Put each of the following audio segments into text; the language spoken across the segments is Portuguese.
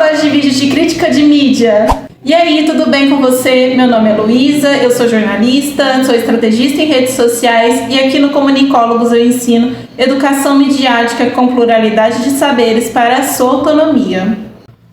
fãs de vídeos de crítica de mídia! E aí, tudo bem com você? Meu nome é Luísa, eu sou jornalista, sou estrategista em redes sociais e aqui no Comunicólogos eu ensino educação midiática com pluralidade de saberes para a sua autonomia.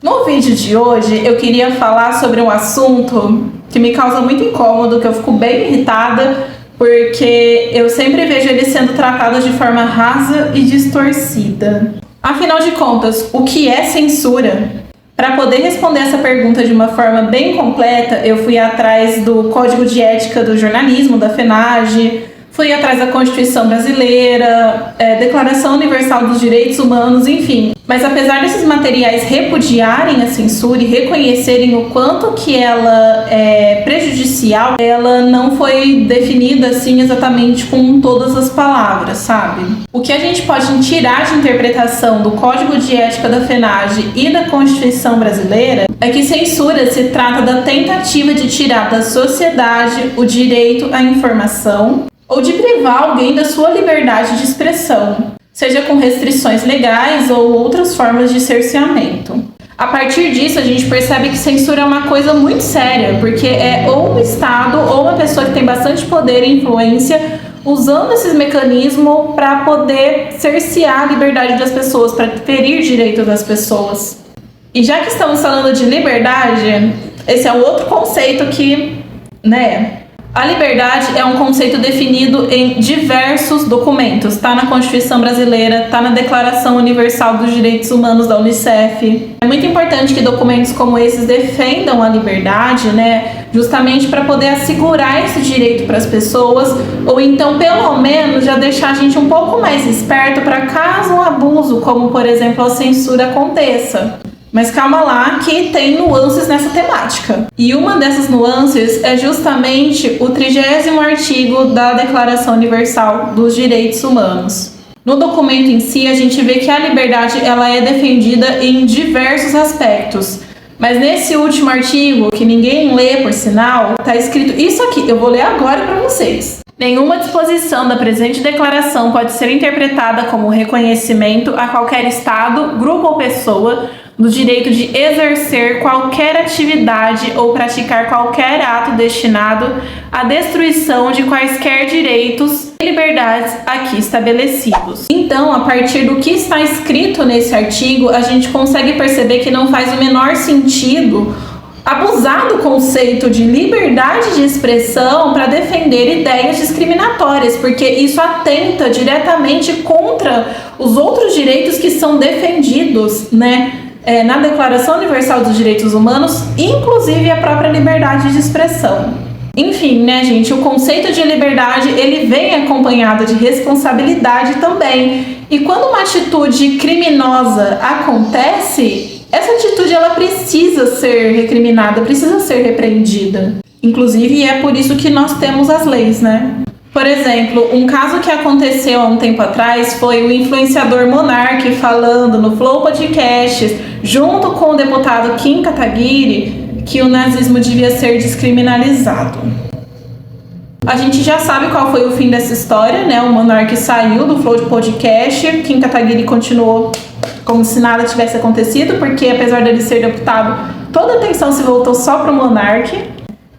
No vídeo de hoje eu queria falar sobre um assunto que me causa muito incômodo, que eu fico bem irritada, porque eu sempre vejo ele sendo tratado de forma rasa e distorcida. Afinal de contas, o que é censura? Para poder responder essa pergunta de uma forma bem completa, eu fui atrás do Código de Ética do Jornalismo, da FENAGE, fui atrás da Constituição Brasileira, Declaração Universal dos Direitos Humanos, enfim. Mas apesar desses materiais repudiarem a censura e reconhecerem o quanto que ela é prejudicial, ela não foi definida assim exatamente com todas as palavras, sabe? O que a gente pode tirar de interpretação do Código de Ética da FENAGE e da Constituição Brasileira é que censura se trata da tentativa de tirar da sociedade o direito à informação ou de privar alguém da sua liberdade de expressão, seja com restrições legais ou outras formas de cerceamento. A partir disso, a gente percebe que censura é uma coisa muito séria, porque é ou o Estado ou uma pessoa que tem bastante poder e influência usando esses mecanismos para poder cercear a liberdade das pessoas, para ferir direitos das pessoas. E já que estamos falando de liberdade, esse é outro conceito que, a liberdade é um conceito definido em diversos documentos. Está na Constituição Brasileira, está na Declaração Universal dos Direitos Humanos da Unicef. É muito importante que documentos como esses defendam a liberdade, justamente para poder assegurar esse direito para as pessoas, ou então, pelo menos, já deixar a gente um pouco mais esperto para caso um abuso, como, por exemplo, a censura aconteça. Mas calma lá que tem nuances nessa temática. E uma dessas nuances é justamente o 30º artigo da Declaração Universal dos Direitos Humanos. No documento em si, a gente vê que a liberdade ela é defendida em diversos aspectos. Mas nesse último artigo, que ninguém lê por sinal, está escrito isso aqui. Eu vou ler agora para vocês. Nenhuma disposição da presente declaração pode ser interpretada como reconhecimento a qualquer Estado, grupo ou pessoa do direito de exercer qualquer atividade ou praticar qualquer ato destinado à destruição de quaisquer direitos e liberdades aqui estabelecidos. Então, a partir do que está escrito nesse artigo, a gente consegue perceber que não faz o menor sentido abusar do conceito de liberdade de expressão para defender ideias discriminatórias, porque isso atenta diretamente contra os outros direitos que são defendidos, na Declaração Universal dos Direitos Humanos, inclusive a própria liberdade de expressão. Enfim, gente, o conceito de liberdade, ele vem acompanhado de responsabilidade também. E quando uma atitude criminosa acontece, essa atitude ela precisa ser recriminada, precisa ser repreendida. Inclusive, é por isso que nós temos as leis, Por exemplo, um caso que aconteceu há um tempo atrás foi o influenciador Monark falando no Flow Podcast, junto com o deputado Kim Kataguiri, que o nazismo devia ser descriminalizado. A gente já sabe qual foi o fim dessa história, O Monark saiu do Flow Podcast, Kim Kataguiri continuou como se nada tivesse acontecido, porque apesar dele ser deputado, toda a atenção se voltou só para o Monark.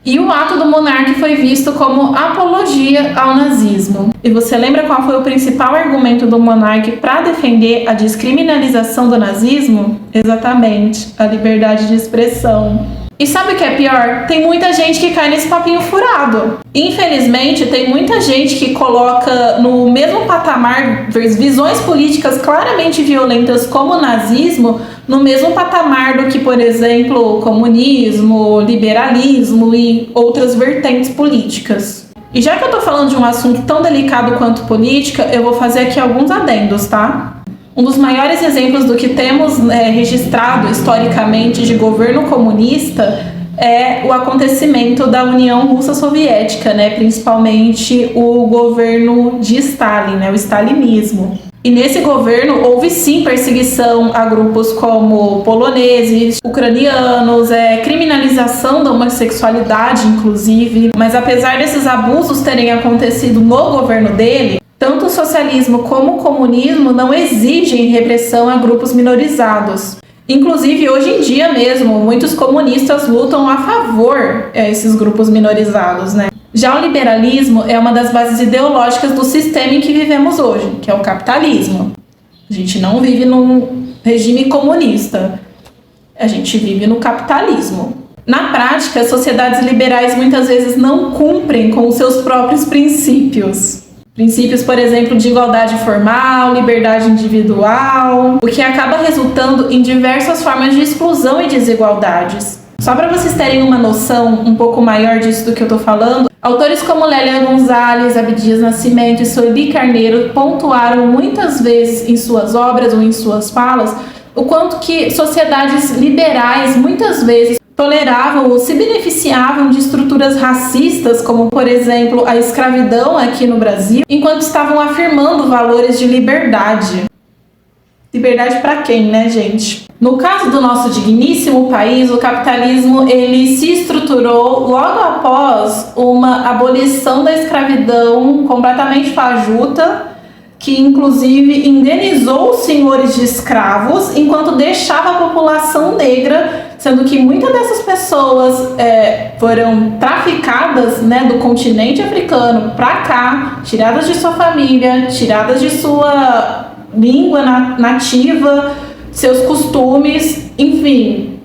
E o ato do Monark foi visto como apologia ao nazismo. E você lembra qual foi o principal argumento do Monark para defender a descriminalização do nazismo? Exatamente, a liberdade de expressão. E sabe o que é pior? Tem muita gente que cai nesse papinho furado. Infelizmente, tem muita gente que coloca no mesmo patamar visões políticas claramente violentas como o nazismo, no mesmo patamar do que, por exemplo, comunismo, liberalismo e outras vertentes políticas. E já que eu tô falando de um assunto tão delicado quanto política, eu vou fazer aqui alguns adendos, tá? Um dos maiores exemplos do que temos registrado historicamente de governo comunista é o acontecimento da União Russa-Soviética, principalmente o governo de Stalin, o stalinismo. E nesse governo houve sim perseguição a grupos como poloneses, ucranianos, criminalização da homossexualidade inclusive, mas apesar desses abusos terem acontecido no governo dele, tanto o socialismo como o comunismo não exigem repressão a grupos minorizados. Inclusive, hoje em dia mesmo, muitos comunistas lutam a favor esses grupos minorizados, né? Já o liberalismo é uma das bases ideológicas do sistema em que vivemos hoje, que é o capitalismo. A gente não vive num regime comunista, a gente vive no capitalismo. Na prática, as sociedades liberais muitas vezes não cumprem com os seus próprios princípios. Princípios, por exemplo, de igualdade formal, liberdade individual, o que acaba resultando em diversas formas de exclusão e desigualdades. Só para vocês terem uma noção um pouco maior disso do que eu estou falando, autores como Lélia Gonzalez, Abdias Nascimento e Sueli Carneiro pontuaram muitas vezes em suas obras ou em suas falas o quanto que sociedades liberais muitas vezes toleravam ou se beneficiavam de estruturas racistas, como, por exemplo, a escravidão aqui no Brasil, enquanto estavam afirmando valores de liberdade. Liberdade para quem, né, gente? No caso do nosso digníssimo país, o capitalismo ele se estruturou logo após uma abolição da escravidão completamente fajuta, que inclusive indenizou os senhores de escravos, enquanto deixava a população negra, sendo que muitas dessas pessoas foram traficadas, né, do continente africano para cá, tiradas de sua família, tiradas de sua língua nativa, seus costumes, enfim,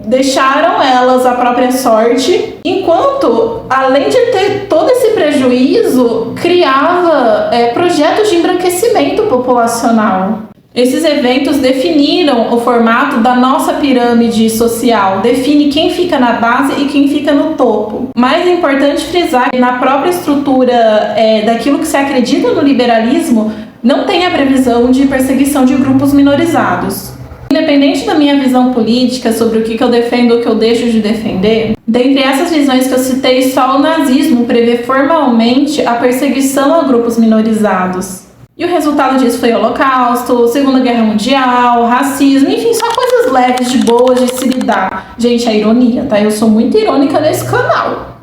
deixaram elas à própria sorte, enquanto, além de ter todo esse prejuízo, criava projetos de embranquecimento populacional. Esses eventos definiram o formato da nossa pirâmide social, define quem fica na base e quem fica no topo. Mas é importante frisar que na própria estrutura daquilo que se acredita no liberalismo, não tem a previsão de perseguição de grupos minorizados. Independente da minha visão política sobre o que eu defendo ou o que eu deixo de defender, dentre essas visões que eu citei, só o nazismo prevê formalmente a perseguição a grupos minorizados. E o resultado disso foi o Holocausto, Segunda Guerra Mundial, racismo, enfim, só coisas leves, de boas de se lidar. Gente, é ironia, tá? Eu sou muito irônica nesse canal.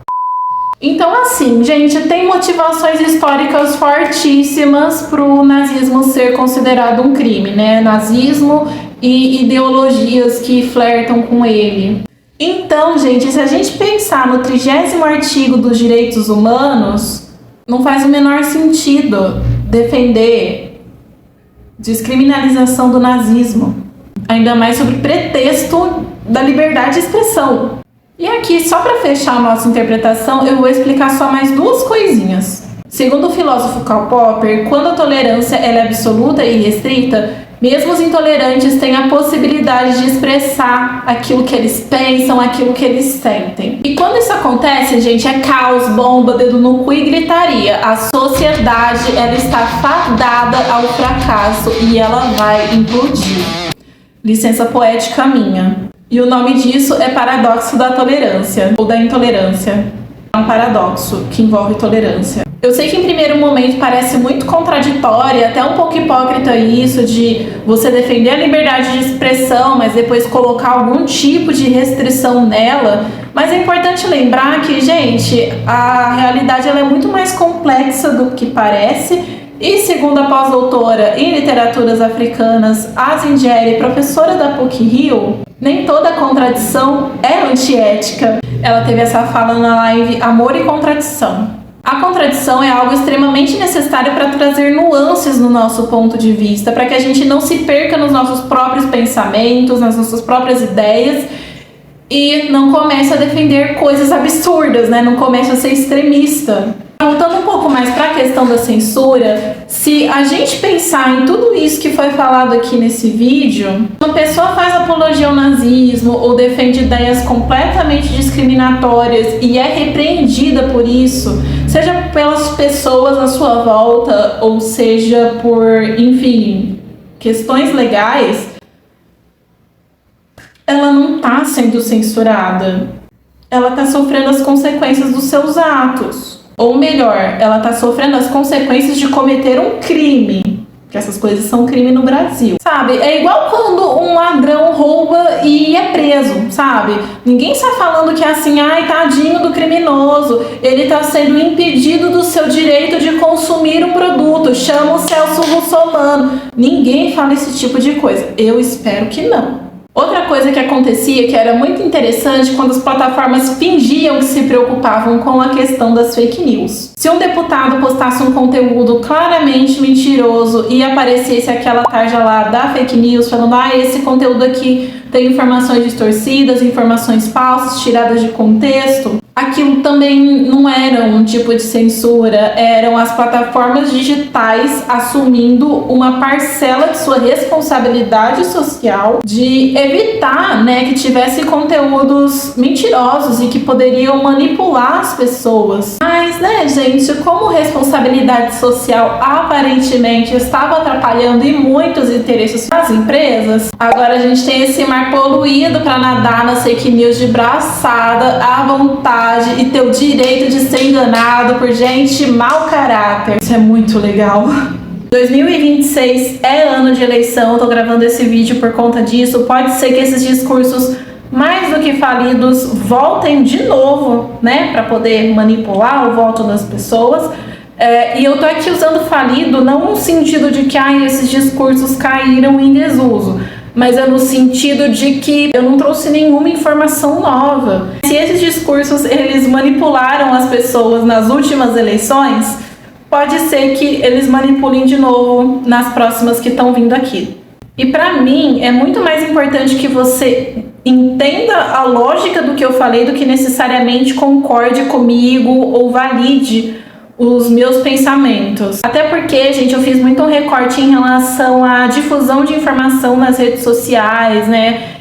Então, assim, gente, tem motivações históricas fortíssimas para o nazismo ser considerado um crime, né? Nazismo e ideologias que flertam com ele. Então, gente, se a gente pensar no 30º artigo dos direitos humanos, não faz o menor sentido defender descriminalização do nazismo, ainda mais sob pretexto da liberdade de expressão. E aqui, só para fechar a nossa interpretação, eu vou explicar só mais duas coisinhas. Segundo o filósofo Karl Popper, quando a tolerância ela é absoluta e restrita, mesmo os intolerantes têm a possibilidade de expressar aquilo que eles pensam, aquilo que eles sentem. E quando isso acontece, gente, é caos, bomba, dedo no cu e gritaria. A sociedade, ela está fadada ao fracasso e ela vai implodir. Licença poética minha. E o nome disso é paradoxo da tolerância, ou da intolerância. É um paradoxo que envolve tolerância. Eu sei que em primeiro momento parece muito contraditório, até um pouco hipócrita isso de você defender a liberdade de expressão, mas depois colocar algum tipo de restrição nela. Mas é importante lembrar que, gente, a realidade ela é muito mais complexa do que parece. E segundo a pós-doutora em literaturas africanas, Azindieri, professora da PUC-Rio, nem toda contradição é antiética. Ela teve essa fala na live Amor e Contradição. A contradição é algo extremamente necessário para trazer nuances no nosso ponto de vista, para que a gente não se perca nos nossos próprios pensamentos, nas nossas próprias ideias e não comece a defender coisas absurdas, né? Não comece a ser extremista. Voltando um pouco mais para a questão da censura, se a gente pensar em tudo isso que foi falado aqui nesse vídeo, uma pessoa faz apologia ao nazismo ou defende ideias completamente discriminatórias e é repreendida por isso, seja pelas pessoas à sua volta ou seja por, enfim, questões legais, ela não está sendo censurada. Ela está sofrendo as consequências dos seus atos. Ou melhor, ela está sofrendo as consequências de cometer um crime. Que essas coisas são crime no Brasil. Sabe? É igual quando um ladrão rouba e é preso, sabe? Ninguém está falando que é assim, ai, tadinho do criminoso. Ele está sendo impedido do seu direito de consumir um produto. Chama o Celso Russomano. Ninguém fala esse tipo de coisa. Eu espero que não. Outra coisa que acontecia, que era muito interessante, quando as plataformas fingiam que se preocupavam com a questão das fake news. Se um deputado postasse um conteúdo claramente mentiroso e aparecesse aquela tarja lá da fake news, falando, esse conteúdo aqui tem informações distorcidas, informações falsas, tiradas de contexto, aquilo também não era um tipo de censura, eram as plataformas digitais assumindo uma parcela de sua responsabilidade social de evitar, que tivesse conteúdos mentirosos e que poderiam manipular as pessoas. Mas, gente, como responsabilidade social aparentemente estava atrapalhando e muitos interesses das empresas, agora a gente tem esse mar poluído para nadar nas fake news de braçada, à vontade, e ter o direito de ser enganado por gente mau caráter. Isso é muito legal. 2026 é ano de eleição, eu tô gravando esse vídeo por conta disso. Pode ser que esses discursos mais do que falidos voltem de novo, para poder manipular o voto das pessoas. E eu tô aqui usando falido não no sentido de que esses discursos caíram em desuso, mas é no sentido de que eu não trouxe nenhuma informação nova. Se esses discursos eles manipularam as pessoas nas últimas eleições, pode ser que eles manipulem de novo nas próximas que estão vindo aqui. E para mim é muito mais importante que você entenda a lógica do que eu falei do que necessariamente concorde comigo ou valide os meus pensamentos. Até porque, gente, eu fiz muito um recorte em relação à difusão de informação nas redes sociais,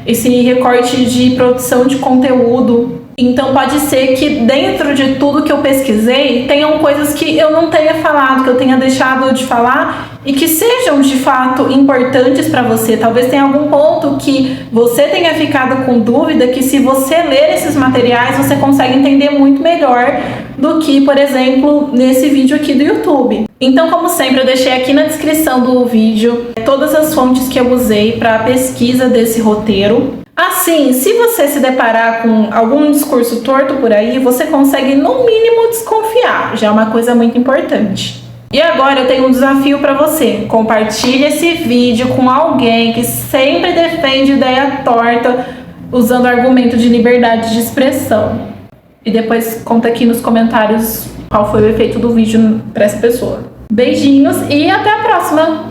esse recorte de produção de conteúdo. Então pode ser que dentro de tudo que eu pesquisei tenham coisas que eu não tenha falado, que eu tenha deixado de falar e que sejam de fato importantes para você. Talvez tenha algum ponto que você tenha ficado com dúvida, que se você ler esses materiais você consegue entender muito melhor do que, por exemplo, nesse vídeo aqui do YouTube. Então, como sempre, eu deixei aqui na descrição do vídeo todas as fontes que eu usei para a pesquisa desse roteiro. Assim, se você se deparar com algum discurso torto por aí, você consegue no mínimo desconfiar, já é uma coisa muito importante. E agora eu tenho um desafio para você: compartilhe esse vídeo com alguém que sempre defende ideia torta usando argumento de liberdade de expressão. E depois conta aqui nos comentários qual foi o efeito do vídeo para essa pessoa. Beijinhos e até a próxima!